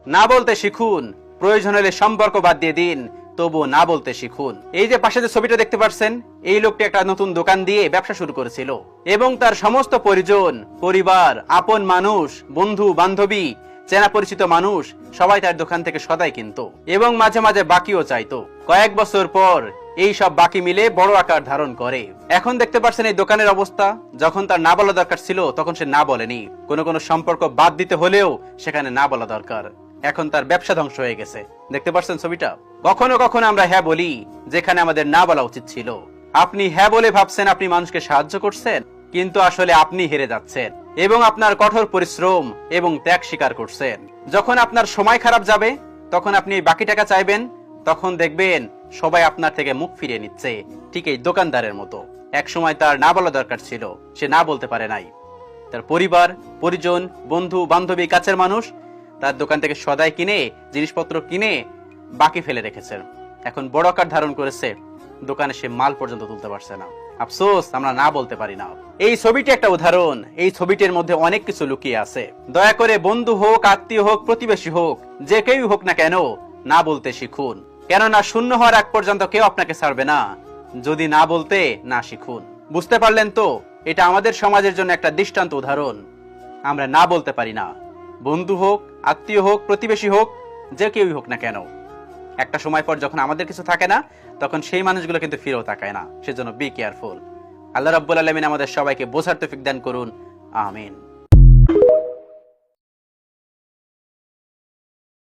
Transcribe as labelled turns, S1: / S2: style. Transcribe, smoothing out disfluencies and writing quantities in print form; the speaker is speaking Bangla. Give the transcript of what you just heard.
S1: না বলতে শিখুন। প্রয়োজন হলে সম্পর্ক বাদ দিয়ে দিন, তবু না বলতে শিখুন। এই যে পাশে যে ছবিটা দেখতে পাচ্ছেন, এই লোকটি একটা নতুন দোকান দিয়ে ব্যবসা শুরু করেছিল এবং তার সমস্ত পরিজন, পরিবার, আপন মানুষ, বন্ধু বান্ধবী, চেনা পরিচিত মানুষ সবাই তার দোকান থেকে সদাই কিনতো এবং মাঝে মাঝে বাকিও চাইতো। কয়েক বছর পর এই সব বাকি মিলে বড় আকার ধারণ করে। এখন দেখতে পাচ্ছেন এই দোকানের অবস্থা। যখন তার না বলা দরকার ছিল তখন সে না বলেনি। কোনো সম্পর্ক বাদ দিতে হলেও সেখানে না বলা দরকার। এখন তার ব্যবসা ধ্বংস হয়ে গেছে। দেখতে পাচ্ছেন ছবিটা। কখনো কখনো আমরা হ্যাঁ বলি যেখানে আমাদের না বলা উচিত ছিল। আপনি হ্যাঁ বলে ভাবছেন আপনি মানুষকে সাহায্য করছেন, কিন্তু আসলে আপনি হেরে যাচ্ছেন এবং আপনার কঠোর পরিশ্রম এবং ত্যাগ স্বীকার করছেন। যখন আপনার সময় খারাপ যাবে তখন আপনি এই বাকি টাকা চাইবেন, তখন দেখবেন সবাই আপনার থেকে মুখ ফিরিয়ে নিচ্ছে, ঠিক এই দোকানদারের মতো। এক সময় তার না বলা দরকার ছিল, সে না বলতে পারে নাই। তার পরিবার, পরিজন, বন্ধু বান্ধবী, কাছের মানুষ তার দোকান থেকে সদাই কিনে, জিনিসপত্র কিনে বাকি ফেলে রেখেছেন। এখন বড় আকার ধারণ করেছে, দোকানে সে মাল পর্যন্ত তুলতে পারছে না। আফসোস, আমরা না বলতে পারি না। এই ছবিটি একটা উদাহরণ। এই ছবিটির মধ্যে অনেক কিছু লুকিয়ে আছে। দয়া করে বন্ধু হোক, আত্মীয় হোক, প্রতিবেশী হোক, যে কেউ হোক না কেন, না বলতে শিখুন। কেননা শূন্য হওয়ার আগ পর্যন্ত কেউ আপনাকে ছাড়বে না যদি না বলতে না শিখুন। বুঝতে পারলেন তো? এটা আমাদের সমাজের জন্য একটা দৃষ্টান্ত উদাহরণ। আমরা না বলতে পারি না, বন্ধু হোক, আত্মীয় হোক, প্রতিবেশী হোক, যে কেউই হোক না কেন। একটা সময় পর যখন আমাদের কিছু থাকে না, তখন সেই মানুষগুলো কিন্তু ফিরেও তাকায় না। সেজন্য বি কেয়ারফুল। আল্লাহ রাব্বুল আলামিন আমাদের সবাইকে বোঝার তৌফিক দান করুন। আমিন।